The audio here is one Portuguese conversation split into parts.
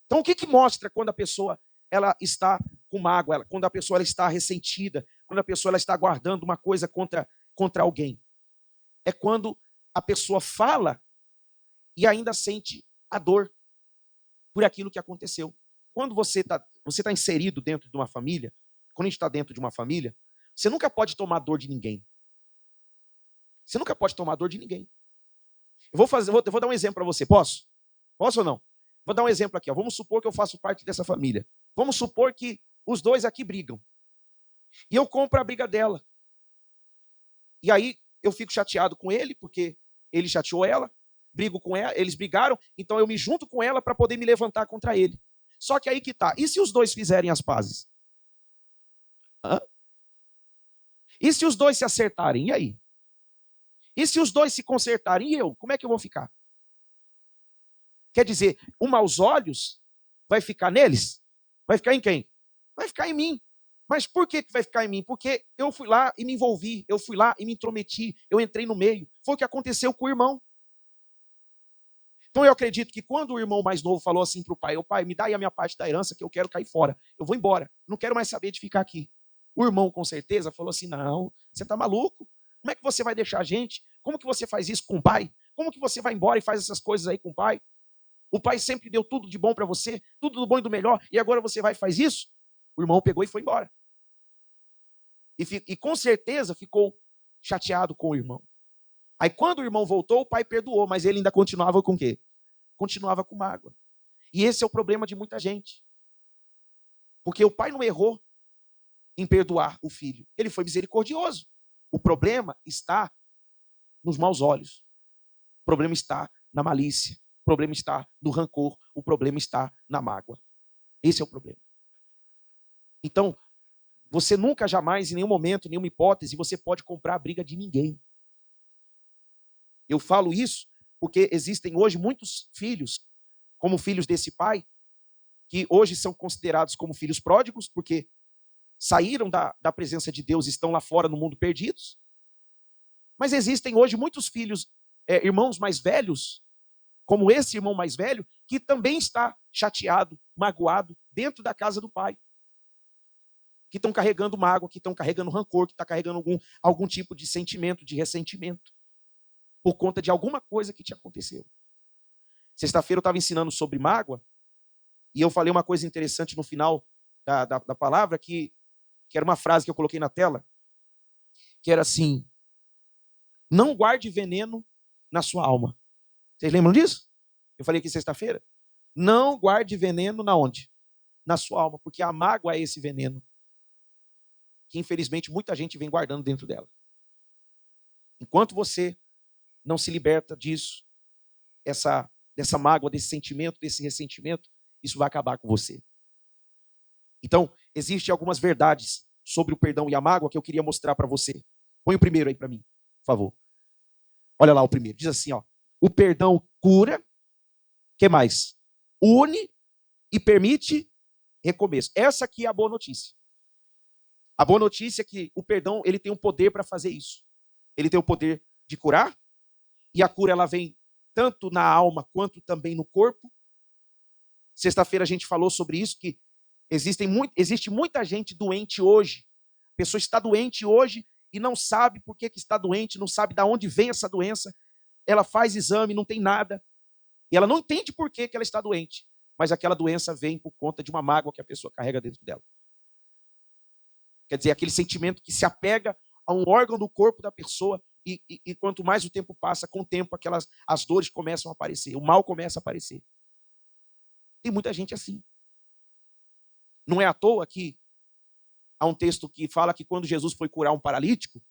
Então, o que mostra quando a pessoa ela está com mágoa, quando a pessoa ela está ressentida, quando a pessoa ela está guardando uma coisa contra alguém? É quando a pessoa fala e ainda sente a dor por aquilo que aconteceu. Quando você tá inserido dentro de uma família, quando a gente está dentro de uma família, você nunca pode tomar dor de ninguém. Você nunca pode tomar dor de ninguém. Eu vou dar um exemplo para você. Posso? Posso ou não? Vou dar um exemplo aqui. Ó. Vamos supor que eu faço parte dessa família. Vamos supor que os dois aqui brigam. E eu compro a briga dela. E aí eu fico chateado com ele, porque ele chateou ela. Brigo com ela, eles brigaram. Então eu me junto com ela para poder me levantar contra ele. Só que aí que tá. E se os dois fizerem as pazes? Hã? E se os dois se acertarem? E aí? E se os dois se consertarem? E eu? Como é que eu vou ficar? Quer dizer, o maus olhos vai ficar neles? Vai ficar em quem? Vai ficar em mim. Mas por que vai ficar em mim? Porque eu fui lá e me envolvi, eu fui lá e me intrometi, eu entrei no meio. Foi o que aconteceu com o irmão. Então eu acredito que quando o irmão mais novo falou assim para o pai, ô pai, me dá aí a minha parte da herança que eu quero cair fora. Eu vou embora, não quero mais saber de ficar aqui. O irmão com certeza falou assim, não, você está maluco? Como é que você vai deixar a gente? Como que você faz isso com o pai? Como que você vai embora e faz essas coisas aí com o pai? O pai sempre deu tudo de bom para você, tudo do bom e do melhor, e agora você vai e faz isso? O irmão pegou e foi embora. E com certeza ficou chateado com o irmão. Aí quando o irmão voltou, o pai perdoou, mas ele ainda continuava com o quê? Continuava com mágoa. E esse é o problema de muita gente. Porque o pai não errou em perdoar o filho. Ele foi misericordioso. O problema está nos maus olhos. O problema está na malícia. O problema está no rancor. O problema está na mágoa. Esse é o problema. Então, você nunca, jamais, em nenhum momento, em nenhuma hipótese, você pode comprar a briga de ninguém. Eu falo isso porque existem hoje muitos filhos, como filhos desse pai, que hoje são considerados como filhos pródigos, porque saíram da presença de Deus e estão lá fora no mundo perdidos. Mas existem hoje muitos filhos, irmãos mais velhos, como esse irmão mais velho, que também está chateado, magoado, dentro da casa do pai. Que estão carregando mágoa, que estão carregando rancor, que estão carregando algum tipo de sentimento, de ressentimento, por conta de alguma coisa que te aconteceu. Sexta-feira eu estava ensinando sobre mágoa, e eu falei uma coisa interessante no final da palavra, que era uma frase que eu coloquei na tela, que era assim, não guarde veneno na sua alma. Vocês lembram disso? Eu falei aqui sexta-feira. Não guarde veneno na onde? Na sua alma, porque a mágoa é esse veneno, que infelizmente muita gente vem guardando dentro dela. Enquanto você não se liberta disso, dessa mágoa, desse sentimento, desse ressentimento, isso vai acabar com você. Então, existem algumas verdades sobre o perdão e a mágoa que eu queria mostrar para você. Põe o primeiro aí para mim, por favor. Olha lá o primeiro. Diz assim, ó. O perdão cura, que mais? Une e permite recomeço. Essa aqui é a boa notícia. A boa notícia é que o perdão, ele tem o poder para fazer isso. Ele tem o poder de curar, e a cura ela vem tanto na alma quanto também no corpo. Sexta-feira a gente falou sobre isso, que existe muita gente doente hoje. A pessoa está doente hoje e não sabe por que está doente, não sabe de onde vem essa doença. Ela faz exame, não tem nada. E ela não entende por que ela está doente. Mas aquela doença vem por conta de uma mágoa que a pessoa carrega dentro dela. Quer dizer, aquele sentimento que se apega a um órgão do corpo da pessoa e quanto mais o tempo passa, com o tempo as dores começam a aparecer, o mal começa a aparecer. Tem muita gente assim. Não é à toa que há um texto que fala que quando Jesus foi curar um paralítico,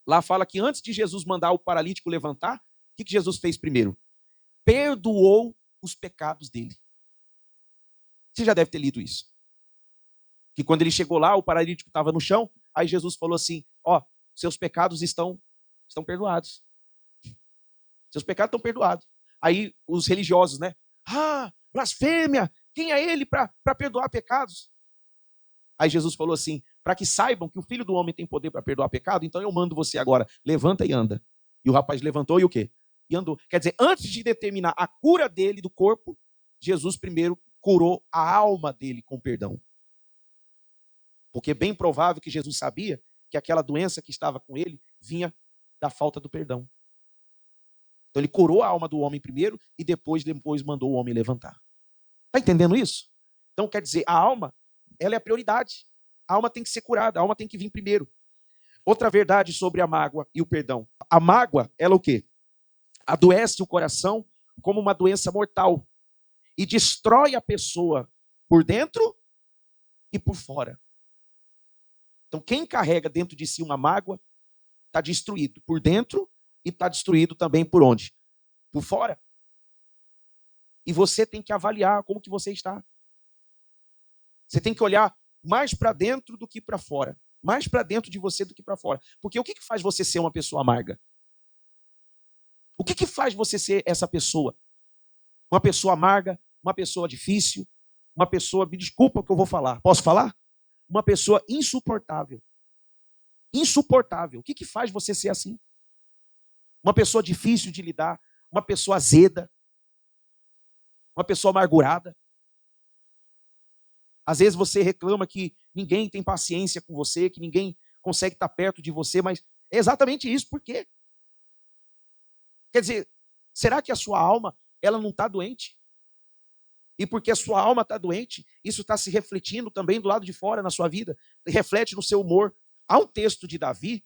lá fala que antes de Jesus mandar o paralítico levantar, o que Jesus fez primeiro? Perdoou os pecados dele. Você já deve ter lido isso. Que quando ele chegou lá, o paralítico estava no chão, aí Jesus falou assim, ó, seus pecados estão perdoados. Seus pecados estão perdoados. Aí os religiosos, né? Ah, blasfêmia! Quem é ele para perdoar pecados? Aí Jesus falou assim, para que saibam que o Filho do Homem tem poder para perdoar pecado, então eu mando você agora, levanta e anda. E o rapaz levantou e o quê? E andou. Quer dizer, antes de determinar a cura dele do corpo, Jesus primeiro curou a alma dele com perdão. Porque é bem provável que Jesus sabia que aquela doença que estava com ele vinha da falta do perdão. Então ele curou a alma do homem primeiro e depois mandou o homem levantar. Está entendendo isso? Então quer dizer, a alma, ela é a prioridade. A alma tem que ser curada, a alma tem que vir primeiro. Outra verdade sobre a mágoa e o perdão. A mágoa, ela o quê? Adoece o coração como uma doença mortal e destrói a pessoa por dentro e por fora. Então, quem carrega dentro de si uma mágoa está destruído por dentro e está destruído também por onde? Por fora. E você tem que avaliar como que você está. Você tem que olhar mais para dentro do que para fora. Mais para dentro de você do que para fora. Porque o que faz você ser uma pessoa amarga? O que faz você ser essa pessoa? Uma pessoa amarga, uma pessoa difícil, uma pessoa, me desculpa o que eu vou falar. Posso falar? Uma pessoa insuportável. Insuportável. O que faz você ser assim? Uma pessoa difícil de lidar, uma pessoa azeda, uma pessoa amargurada. Às vezes você reclama que ninguém tem paciência com você, que ninguém consegue estar perto de você, mas é exatamente isso. Por quê? Quer dizer, será que a sua alma ela não está doente? E porque a sua alma está doente, isso está se refletindo também do lado de fora na sua vida, reflete no seu humor. Há um texto de Davi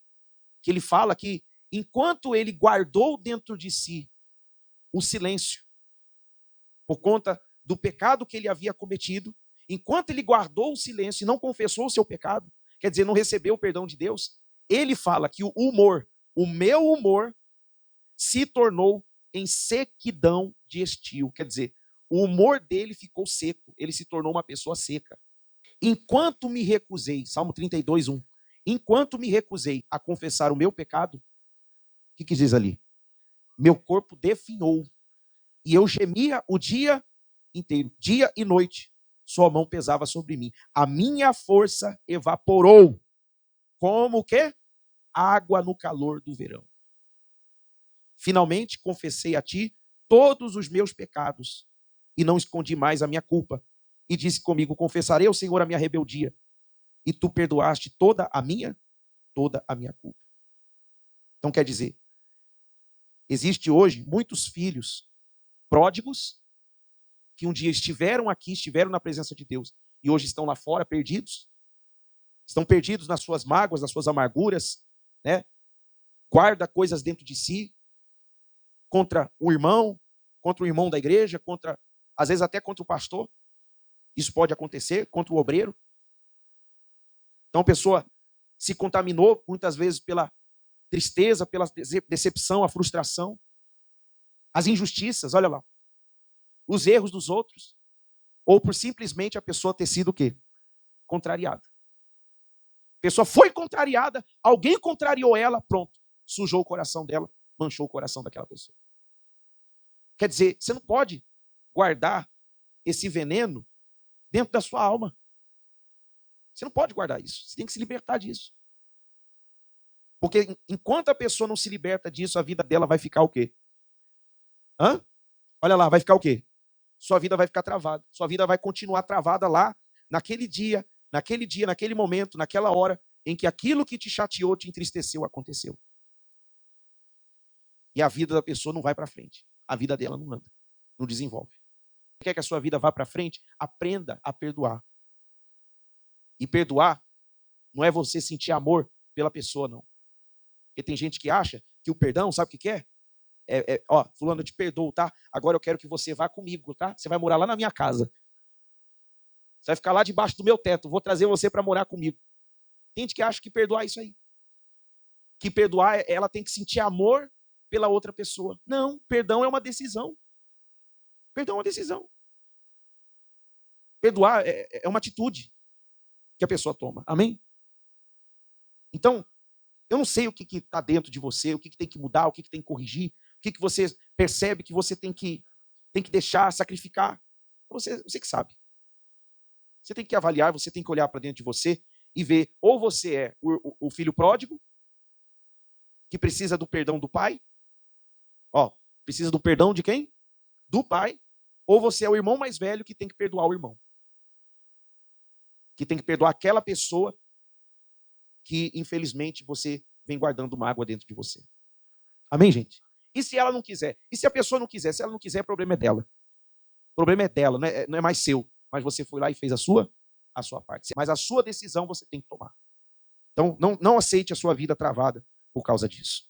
que ele fala que enquanto ele guardou dentro de si o silêncio, por conta do pecado que ele havia cometido, enquanto ele guardou o silêncio e não confessou o seu pecado, quer dizer, não recebeu o perdão de Deus, ele fala que o meu humor, se tornou em sequidão de estio. Quer dizer, o humor dele ficou seco, ele se tornou uma pessoa seca. Enquanto me recusei, Salmo 32, 1, enquanto me recusei a confessar o meu pecado, o que diz ali? Meu corpo definhou, e eu gemia o dia inteiro, dia e noite, sua mão pesava sobre mim. A minha força evaporou, como o quê? Água no calor do verão. Finalmente confessei a ti todos os meus pecados, e não escondi mais a minha culpa. E disse comigo, confessarei ao Senhor a minha rebeldia, e tu perdoaste toda a minha culpa. Então quer dizer, existe hoje muitos filhos pródigos que um dia estiveram aqui, estiveram na presença de Deus, e hoje estão lá fora perdidos. Estão perdidos nas suas mágoas, nas suas amarguras, né? Guarda coisas dentro de si, contra o irmão da igreja, às vezes até contra o pastor. Isso pode acontecer, contra o obreiro. Então a pessoa se contaminou muitas vezes pela tristeza, pela decepção, a frustração, as injustiças, olha lá, os erros dos outros, ou por simplesmente a pessoa ter sido o quê? Contrariada. A pessoa foi contrariada, alguém contrariou ela, pronto, sujou o coração dela, manchou o coração daquela pessoa. Quer dizer, você não pode guardar esse veneno dentro da sua alma. Você não pode guardar isso. Você tem que se libertar disso. Porque enquanto a pessoa não se liberta disso, a vida dela vai ficar o quê? Olha lá, vai ficar o quê? Sua vida vai ficar travada. Sua vida vai continuar travada lá, naquele dia, naquele momento, naquela hora em que aquilo que te chateou, te entristeceu, aconteceu. E a vida da pessoa não vai para frente. A vida dela não anda, não desenvolve. Quer que a sua vida vá para frente? Aprenda a perdoar. E perdoar não é você sentir amor pela pessoa, não. Porque tem gente que acha que o perdão, sabe o que é? Fulano, eu te perdoo, tá? Agora eu quero que você vá comigo, tá? Você vai morar lá na minha casa. Você vai ficar lá debaixo do meu teto. Vou trazer você para morar comigo. Tem gente que acha que perdoar é isso aí. Que perdoar, ela tem que sentir amor pela outra pessoa. Não, perdão é uma decisão. Perdão é uma decisão. Perdoar é uma atitude que a pessoa toma. Amém? Então, eu não sei o que está dentro de você, o que tem que mudar, o que tem que corrigir, o que você percebe que você tem que deixar, sacrificar. Você que sabe. Você tem que avaliar, você tem que olhar para dentro de você e ver, ou você é o filho pródigo, que precisa do perdão do pai. Precisa do perdão de quem? Do pai. ou você é o irmão mais velho que tem que perdoar o irmão. Que tem que perdoar aquela pessoa que, infelizmente, você vem guardando mágoa dentro de você. Amém, gente? E se ela não quiser? E se a pessoa não quiser? Se ela não quiser, o problema é dela. O problema é dela, não é mais seu. Mas você foi lá e fez a sua parte. Mas a sua decisão você tem que tomar. Então, não aceite a sua vida travada por causa disso.